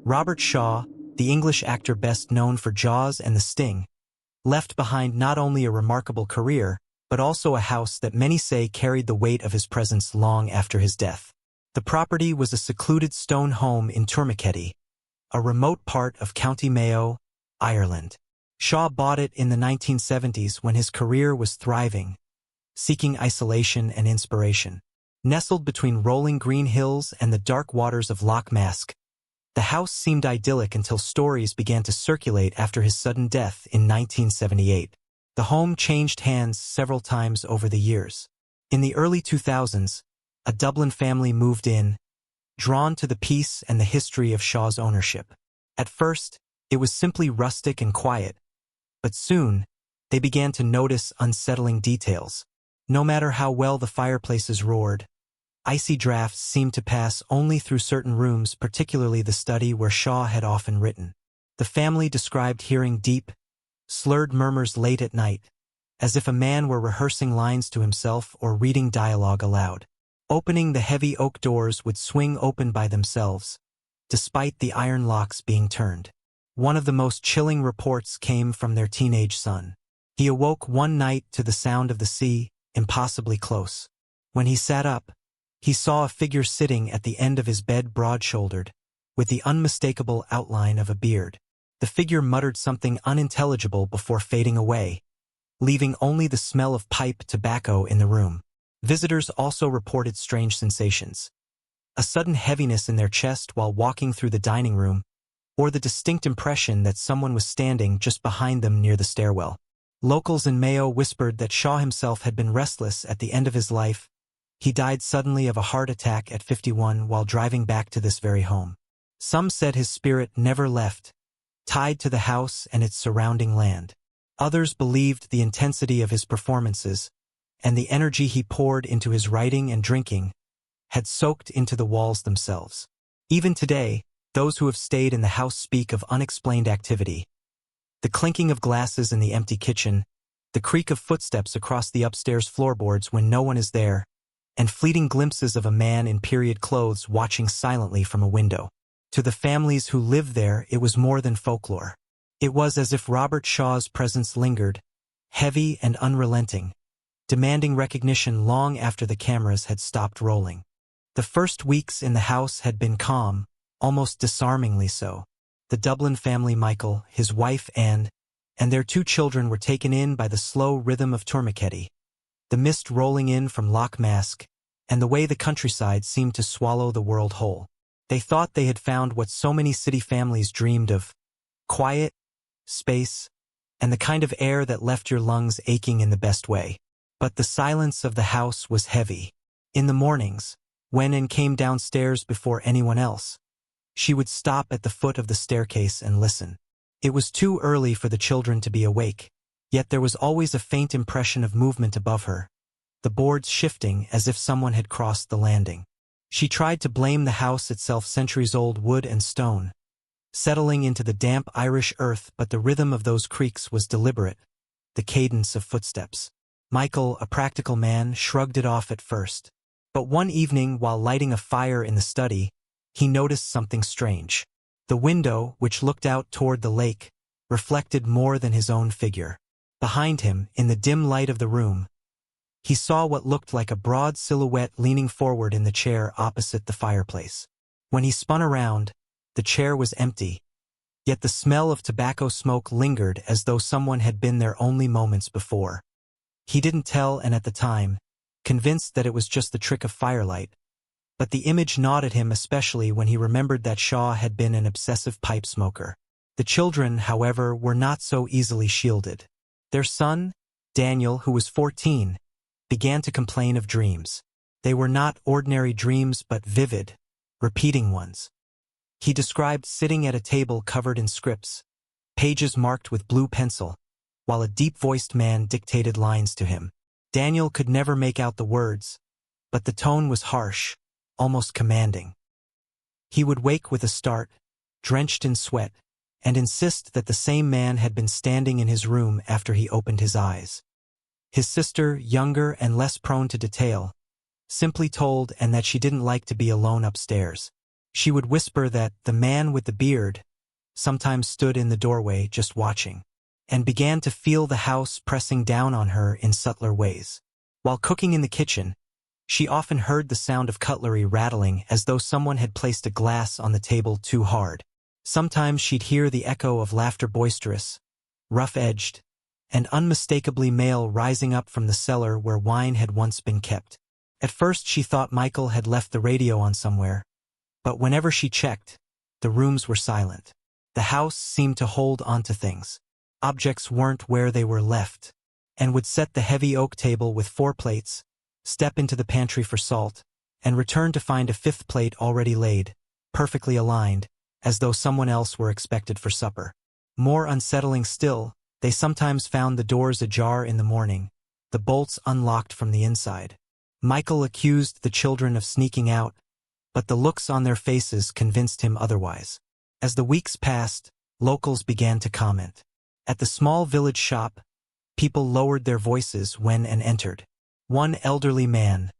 Robert Shaw, the English actor best known for Jaws and The Sting, left behind not only a remarkable career, but also a house that many say carried the weight of his presence long after his death. The property was a secluded stone home in Tourmaketti, a remote part of County Mayo, Ireland. Shaw bought it in the 1970s when his career was thriving, seeking isolation and inspiration. Nestled between rolling green hills and the dark waters of Loch Mask, the house seemed idyllic until stories began to circulate after his sudden death in 1978. The home changed hands several times over the years. In the early 2000s, a Dublin family moved in, drawn to the peace and the history of Shaw's ownership. At first, it was simply rustic and quiet, but soon, they began to notice unsettling details. No matter how well the fireplaces roared, icy drafts seemed to pass only through certain rooms, particularly the study where Shaw had often written. The family described hearing deep, slurred murmurs late at night, as if a man were rehearsing lines to himself or reading dialogue aloud. Opening the heavy oak doors would swing open by themselves, despite the iron locks being turned. One of the most chilling reports came from their teenage son. He awoke one night to the sound of the sea, impossibly close. When he sat up, he saw a figure sitting at the end of his bed, broad-shouldered, with the unmistakable outline of a beard. The figure muttered something unintelligible before fading away, leaving only the smell of pipe tobacco in the room. Visitors also reported strange sensations. A sudden heaviness in their chest while walking through the dining room, or the distinct impression that someone was standing just behind them near the stairwell. Locals in Mayo whispered that Shaw himself had been restless at the end of his life. He died suddenly of a heart attack at 51 while driving back to this very home. Some said his spirit never left, tied to the house and its surrounding land. Others believed the intensity of his performances, and the energy he poured into his writing and drinking, had soaked into the walls themselves. Even today, those who have stayed in the house speak of unexplained activity. The clinking of glasses in the empty kitchen, the creak of footsteps across the upstairs floorboards when no one is there, and fleeting glimpses of a man in period clothes watching silently from a window. To the families who lived there, it was more than folklore. It was as if Robert Shaw's presence lingered, heavy and unrelenting, demanding recognition long after the cameras had stopped rolling. The first weeks in the house had been calm, almost disarmingly so. The Dublin family, Michael, his wife Anne, and their 2 children were taken in by the slow rhythm of Tourmaketti, the mist rolling in from Loch Mask, and the way the countryside seemed to swallow the world whole. They thought they had found what so many city families dreamed of: quiet, space, and the kind of air that left your lungs aching in the best way. But the silence of the house was heavy. In the mornings, when Anne came downstairs before anyone else, she would stop at the foot of the staircase and listen. It was too early for the children to be awake, yet there was always a faint impression of movement above her, the boards shifting as if someone had crossed the landing. She tried to blame the house itself, centuries-old wood and stone, settling into the damp Irish earth, but the rhythm of those creaks was deliberate, the cadence of footsteps. Michael, a practical man, shrugged it off at first. But one evening, while lighting a fire in the study, he noticed something strange. The window, which looked out toward the lake, reflected more than his own figure. Behind him, in the dim light of the room, he saw what looked like a broad silhouette leaning forward in the chair opposite the fireplace. When he spun around, the chair was empty, yet the smell of tobacco smoke lingered as though someone had been there only moments before. He didn't tell Anne at the time, convinced that it was just the trick of firelight, but the image gnawed at him, especially when he remembered that Shaw had been an obsessive pipe smoker. The children, however, were not so easily shielded. Their son, Daniel, who was 14, began to complain of dreams. They were not ordinary dreams but vivid, repeating ones. He described sitting at a table covered in scripts, pages marked with blue pencil, while a deep-voiced man dictated lines to him. Daniel could never make out the words, but the tone was harsh, almost commanding. He would wake with a start, drenched in sweat, and insist that the same man had been standing in his room after he opened his eyes. His sister, younger and less prone to detail, simply told Anne that she didn't like to be alone upstairs. She would whisper that the man with the beard sometimes stood in the doorway just watching, and began to feel the house pressing down on her in subtler ways. While cooking in the kitchen, she often heard the sound of cutlery rattling as though someone had placed a glass on the table too hard. Sometimes she'd hear the echo of laughter, boisterous, rough-edged, and unmistakably male, rising up from the cellar where wine had once been kept. At first she thought Michael had left the radio on somewhere, but whenever she checked, the rooms were silent. The house seemed to hold onto things. Objects weren't where they were left, and would set the heavy oak table with 4 plates, step into the pantry for salt, and return to find a 5th plate already laid, perfectly aligned, as though someone else were expected for supper. More unsettling still, they sometimes found the doors ajar in the morning, the bolts unlocked from the inside. Michael accused the children of sneaking out, but the looks on their faces convinced him otherwise. As the weeks passed, locals began to comment. At the small village shop, people lowered their voices when Anne entered. One elderly man,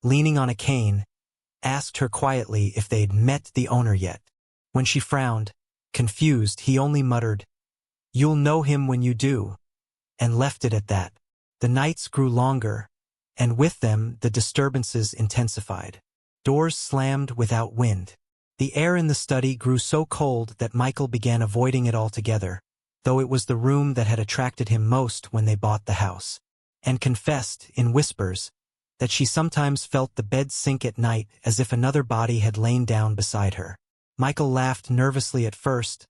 leaning on a cane, asked her quietly if they'd met the owner yet. When she frowned, confused, he only muttered, "You'll know him when you do," and left it at that. The nights grew longer, and with them the disturbances intensified. Doors slammed without wind. The air in the study grew so cold that Michael began avoiding it altogether, though it was the room that had attracted him most when they bought the house, and confessed, in whispers, that she sometimes felt the bed sink at night as if another body had lain down beside her. Michael laughed nervously at first,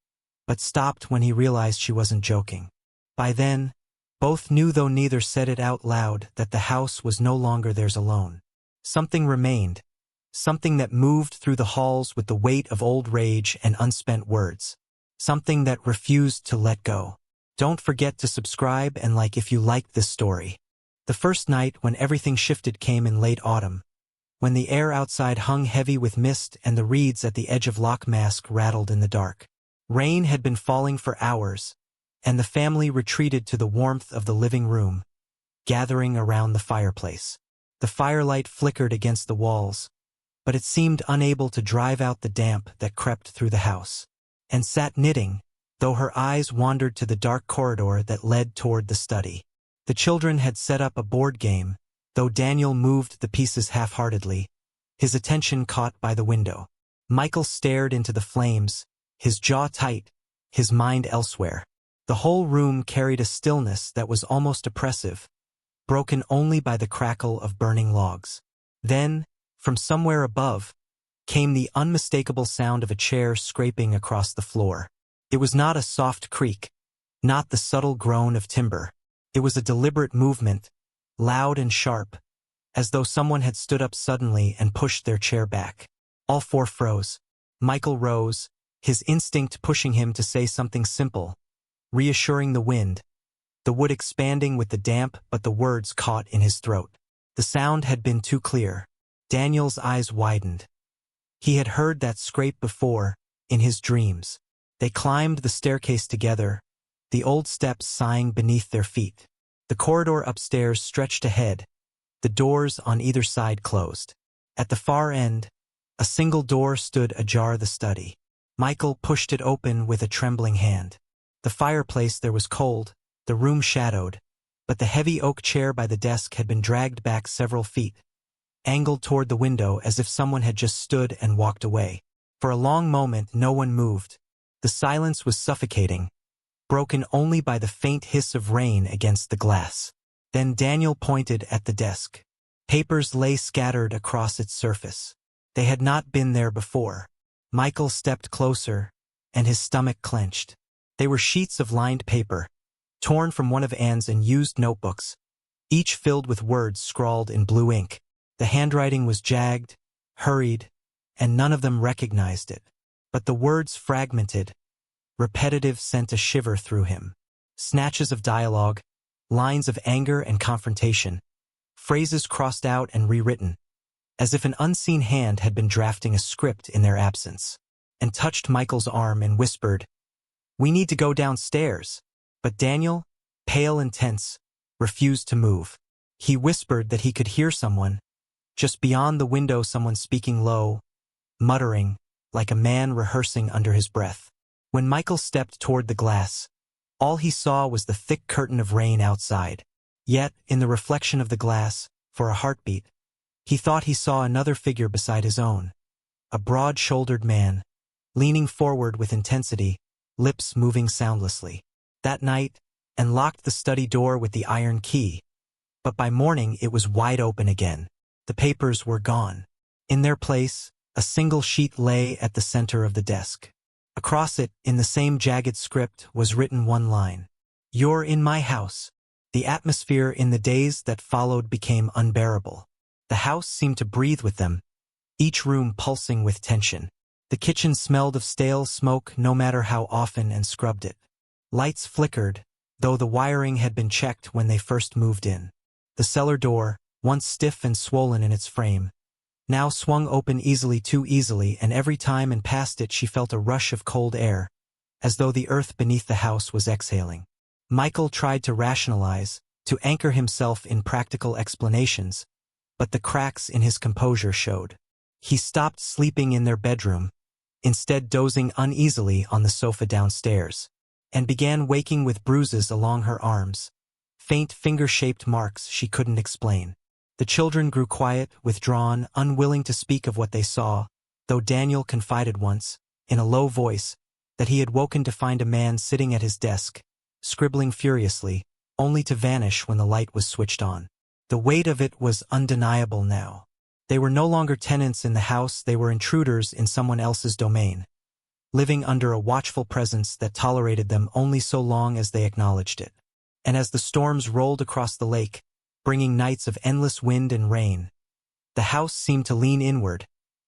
but stopped when he realized she wasn't joking. By then, both knew, though neither said it out loud, that the house was no longer theirs alone. Something remained, something that moved through the halls with the weight of old rage and unspent words, something that refused to let go. Don't forget to subscribe and like if you liked this story. The first night when everything shifted came in late autumn, when the air outside hung heavy with mist and the reeds at the edge of Loch Mask rattled in the dark. Rain had been falling for hours, and the family retreated to the warmth of the living room, gathering around the fireplace. The firelight flickered against the walls, but it seemed unable to drive out the damp that crept through the house. Anne sat knitting, though her eyes wandered to the dark corridor that led toward the study. The children had set up a board game, though Daniel moved the pieces half-heartedly, his attention caught by the window. Michael stared into the flames, his jaw tight, his mind elsewhere. The whole room carried a stillness that was almost oppressive, broken only by the crackle of burning logs. Then, from somewhere above, came the unmistakable sound of a chair scraping across the floor. It was not a soft creak, not the subtle groan of timber. It was a deliberate movement, loud and sharp, as though someone had stood up suddenly and pushed their chair back. All 4 froze. Michael rose, his instinct pushing him to say something simple, reassuring the wind, the wood expanding with the damp, but the words caught in his throat. The sound had been too clear. Daniel's eyes widened. He had heard that scrape before, in his dreams. They climbed the staircase together, the old steps sighing beneath their feet. The corridor upstairs stretched ahead, the doors on either side closed. At the far end, a single door stood ajar, the study. Michael pushed it open with a trembling hand. The fireplace there was cold, the room shadowed, but the heavy oak chair by the desk had been dragged back several feet, angled toward the window as if someone had just stood and walked away. For a long moment no one moved. The silence was suffocating, broken only by the faint hiss of rain against the glass. Then Daniel pointed at the desk. Papers lay scattered across its surface. They had not been there before. Michael stepped closer, and his stomach clenched. They were sheets of lined paper, torn from one of Anne's unused notebooks, each filled with words scrawled in blue ink. The handwriting was jagged, hurried, and none of them recognized it. But the words, fragmented, repetitive, sent a shiver through him. Snatches of dialogue, lines of anger and confrontation, phrases crossed out and rewritten, as if an unseen hand had been drafting a script in their absence. And touched Michael's arm and whispered, "We need to go downstairs." But Daniel, pale and tense, refused to move. He whispered that he could hear someone, just beyond the window, someone speaking low, muttering, like a man rehearsing under his breath. When Michael stepped toward the glass, all he saw was the thick curtain of rain outside. Yet, in the reflection of the glass, for a heartbeat, he thought he saw another figure beside his own. A broad-shouldered man, leaning forward with intensity, lips moving soundlessly. That night, and locked the study door with the iron key. But by morning it was wide open again. The papers were gone. In their place, a single sheet lay at the center of the desk. Across it, in the same jagged script, was written one line. "You're in my house." The atmosphere in the days that followed became unbearable. The house seemed to breathe with them, each room pulsing with tension. The kitchen smelled of stale smoke no matter how often and scrubbed it. Lights flickered, though the wiring had been checked when they first moved in. The cellar door, once stiff and swollen in its frame, now swung open easily, too easily, and every time and past it she felt a rush of cold air, as though the earth beneath the house was exhaling. Michael tried to rationalize, to anchor himself in practical explanations, but the cracks in his composure showed. He stopped sleeping in their bedroom, instead dozing uneasily on the sofa downstairs, and began waking with bruises along her arms, faint finger-shaped marks she couldn't explain. The children grew quiet, withdrawn, unwilling to speak of what they saw, though Daniel confided once, in a low voice, that he had woken to find a man sitting at his desk, scribbling furiously, only to vanish when the light was switched on. The weight of it was undeniable now. They were no longer tenants in the house, they were intruders in someone else's domain, living under a watchful presence that tolerated them only so long as they acknowledged it. And as the storms rolled across the lake, bringing nights of endless wind and rain, the house seemed to lean inward,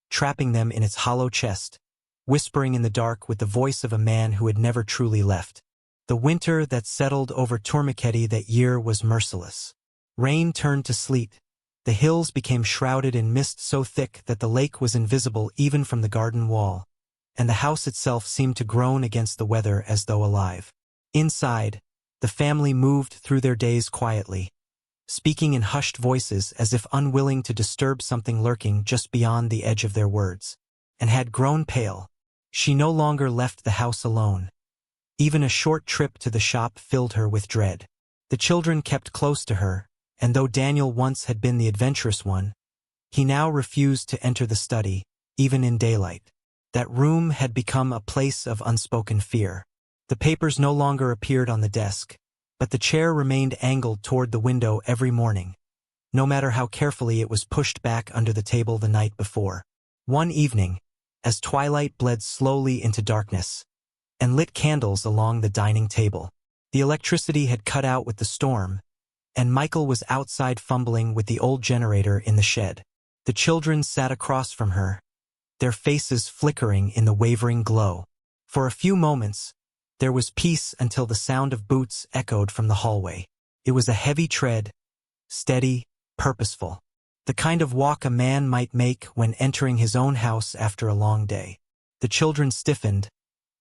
trapping them in its hollow chest, whispering in the dark with the voice of a man who had never truly left. The winter that settled over Tormaketti that year was merciless. Rain turned to sleet. The hills became shrouded in mist so thick that the lake was invisible even from the garden wall, and the house itself seemed to groan against the weather as though alive. Inside, the family moved through their days quietly, speaking in hushed voices as if unwilling to disturb something lurking just beyond the edge of their words. And had grown pale. She no longer left the house alone. Even a short trip to the shop filled her with dread. The children kept close to her, and though Daniel once had been the adventurous one, he now refused to enter the study, even in daylight. That room had become a place of unspoken fear. The papers no longer appeared on the desk, but the chair remained angled toward the window every morning, no matter how carefully it was pushed back under the table the night before. One evening, as twilight bled slowly into darkness, and lit candles along the dining table, the electricity had cut out with the storm, and Michael was outside fumbling with the old generator in the shed. The children sat across from her, their faces flickering in the wavering glow. For a few moments, there was peace until the sound of boots echoed from the hallway. It was a heavy tread, steady, purposeful. The kind of walk a man might make when entering his own house after a long day. The children stiffened,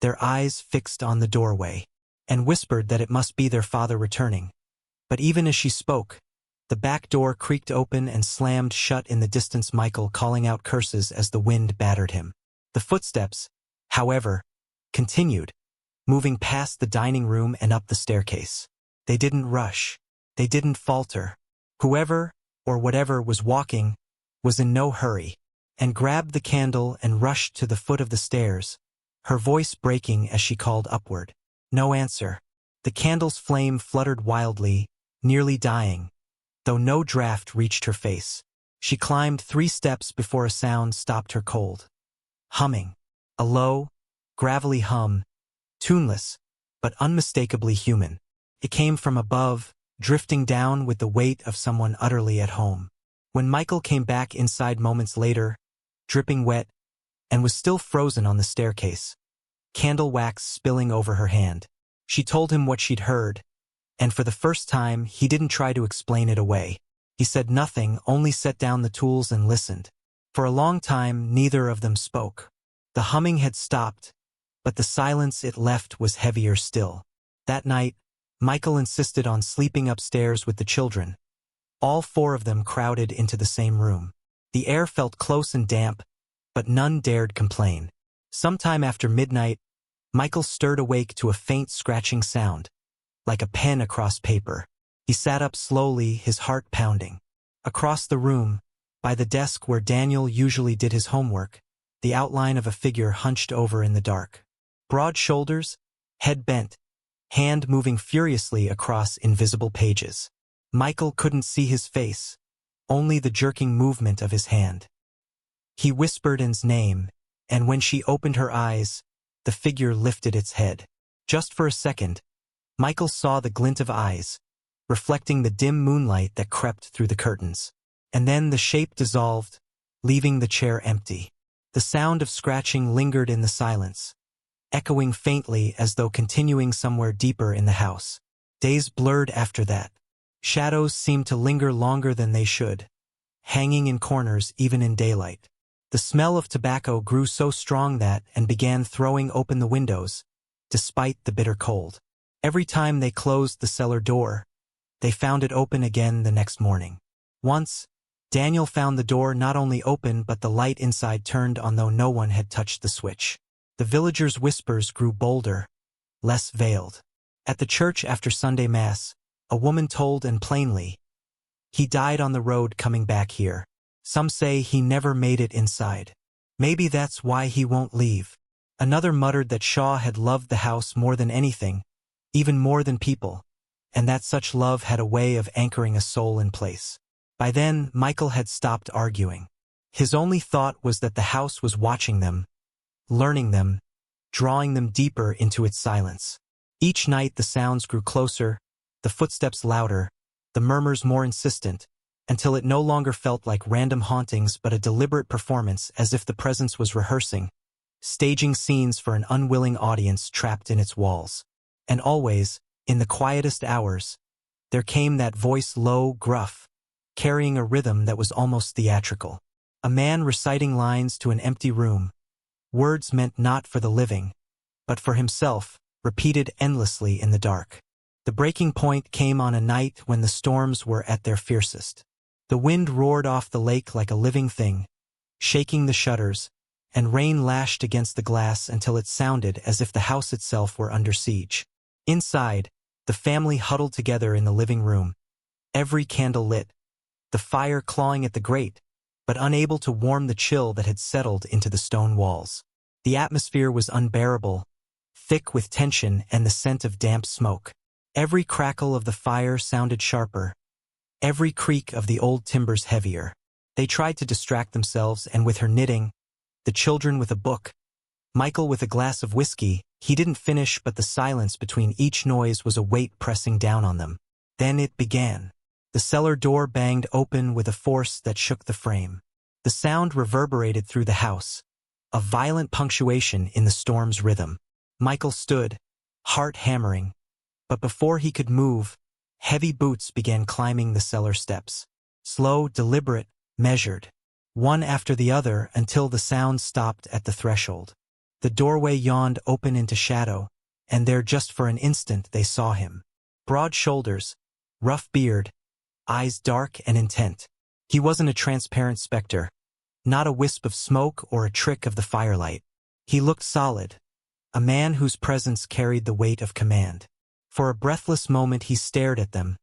their eyes fixed on the doorway, and whispered that it must be their father returning. But even as she spoke, the back door creaked open and slammed shut in the distance, Michael calling out curses as the wind battered him. The footsteps, however, continued, moving past the dining room and up the staircase. They didn't rush. They didn't falter. Whoever, or whatever was walking, was in no hurry, and grabbed the candle and rushed to the foot of the stairs, her voice breaking as she called upward. No answer. The candle's flame fluttered wildly, nearly dying, though no draft reached her face. She climbed 3 steps before a sound stopped her cold. Humming. A low, gravelly hum, tuneless, but unmistakably human. It came from above, drifting down with the weight of someone utterly at home. When Michael came back inside moments later, dripping wet, and was still frozen on the staircase, candle wax spilling over her hand, she told him what she'd heard, and for the first time he didn't try to explain it away. He said nothing, only set down the tools and listened. For a long time neither of them spoke. The humming had stopped, but the silence it left was heavier still. That night, Michael insisted on sleeping upstairs with the children. All 4 of them crowded into the same room. The air felt close and damp, but none dared complain. Sometime after midnight, Michael stirred awake to a faint scratching sound, like a pen across paper. He sat up slowly, his heart pounding. Across the room, by the desk where Daniel usually did his homework, the outline of a figure hunched over in the dark. Broad shoulders, head bent, hand moving furiously across invisible pages. Michael couldn't see his face, only the jerking movement of his hand. He whispered Anne's name, and when she opened her eyes, the figure lifted its head. Just for a second, Michael saw the glint of eyes, reflecting the dim moonlight that crept through the curtains. And then the shape dissolved, leaving the chair empty. The sound of scratching lingered in the silence, echoing faintly as though continuing somewhere deeper in the house. Days blurred after that. Shadows seemed to linger longer than they should, hanging in corners even in daylight. The smell of tobacco grew so strong that Anne began throwing open the windows, despite the bitter cold. Every time they closed the cellar door, they found it open again the next morning. Once, Daniel found the door not only open but the light inside turned on though no one had touched the switch. The villagers' whispers grew bolder, less veiled. At the church after Sunday Mass, a woman told Anne plainly, "He died on the road coming back here. Some say he never made it inside. Maybe that's why he won't leave." Another muttered that Shaw had loved the house more than anything, even more than people, and that such love had a way of anchoring a soul in place. By then, Michael had stopped arguing. His only thought was that the house was watching them, learning them, drawing them deeper into its silence. Each night the sounds grew closer, the footsteps louder, the murmurs more insistent, until it no longer felt like random hauntings but a deliberate performance, as if the presence was rehearsing, staging scenes for an unwilling audience trapped in its walls. And always, in the quietest hours, there came that voice, low, gruff, carrying a rhythm that was almost theatrical. A man reciting lines to an empty room, words meant not for the living, but for himself, repeated endlessly in the dark. The breaking point came on a night when the storms were at their fiercest. The wind roared off the lake like a living thing, shaking the shutters, and rain lashed against the glass until it sounded as if the house itself were under siege. Inside, the family huddled together in the living room, every candle lit, the fire clawing at the grate, but unable to warm the chill that had settled into the stone walls. The atmosphere was unbearable, thick with tension and the scent of damp smoke. Every crackle of the fire sounded sharper, every creak of the old timbers heavier. They tried to distract themselves, and with her knitting, the children with a book, Michael with a glass of whiskey, he didn't finish, but the silence between each noise was a weight pressing down on them. Then it began. The cellar door banged open with a force that shook the frame. The sound reverberated through the house, a violent punctuation in the storm's rhythm. Michael stood, heart hammering, but before he could move, heavy boots began climbing the cellar steps. Slow, deliberate, measured, one after the other until the sound stopped at the threshold. The doorway yawned open into shadow, and there just for an instant they saw him. Broad shoulders, rough beard, eyes dark and intent. He wasn't a transparent specter, not a wisp of smoke or a trick of the firelight. He looked solid, a man whose presence carried the weight of command. For a breathless moment he stared at them,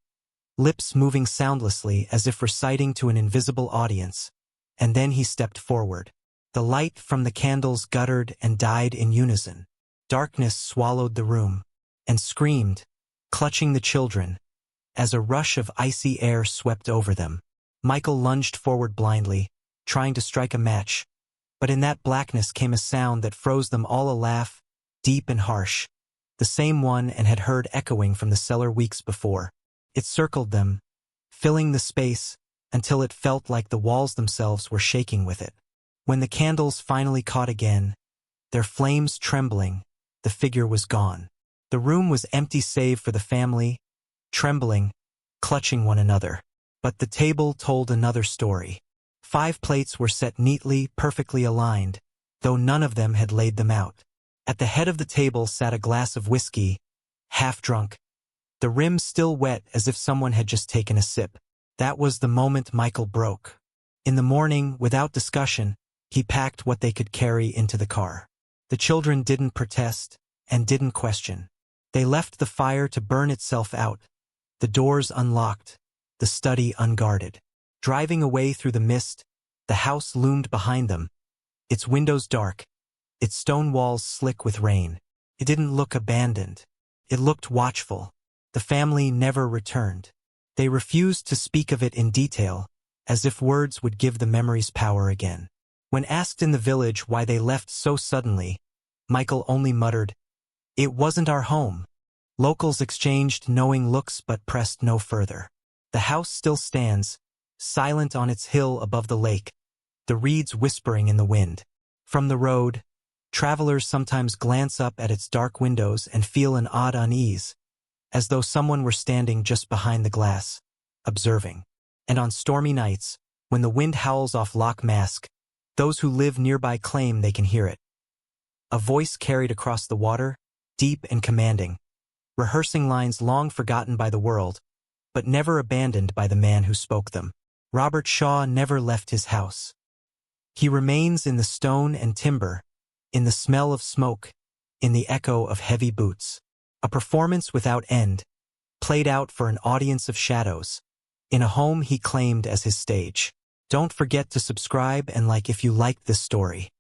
lips moving soundlessly as if reciting to an invisible audience, and then he stepped forward. The light from the candles guttered and died in unison. Darkness swallowed the room, and screamed, clutching the children, as a rush of icy air swept over them. Michael lunged forward blindly, trying to strike a match, but in that blackness came a sound that froze them all, a laugh, deep and harsh, the same one Anne had heard echoing from the cellar weeks before. It circled them, filling the space, until it felt like the walls themselves were shaking with it. When the candles finally caught again, their flames trembling, the figure was gone. The room was empty save for the family, trembling, clutching one another. But the table told another story. 5 plates were set neatly, perfectly aligned, though none of them had laid them out. At the head of the table sat a glass of whiskey, half drunk, the rim still wet as if someone had just taken a sip. That was the moment Michael broke. In the morning, without discussion, he packed what they could carry into the car. The children didn't protest and didn't question. They left the fire to burn itself out, the doors unlocked, the study unguarded. Driving away through the mist, the house loomed behind them, its windows dark, its stone walls slick with rain. It didn't look abandoned. It looked watchful. The family never returned. They refused to speak of it in detail, as if words would give the memories power again. When asked in the village why they left so suddenly, Michael only muttered, "It wasn't our home." Locals exchanged knowing looks but pressed no further. The house still stands, silent on its hill above the lake, the reeds whispering in the wind. From the road, travelers sometimes glance up at its dark windows and feel an odd unease, as though someone were standing just behind the glass, observing. And on stormy nights, when the wind howls off Loch Mask, those who live nearby claim they can hear it. A voice carried across the water, deep and commanding, rehearsing lines long forgotten by the world, but never abandoned by the man who spoke them. Robert Shaw never left his house. He remains in the stone and timber, in the smell of smoke, in the echo of heavy boots. A performance without end, played out for an audience of shadows, in a home he claimed as his stage. Don't forget to subscribe and like if you liked this story.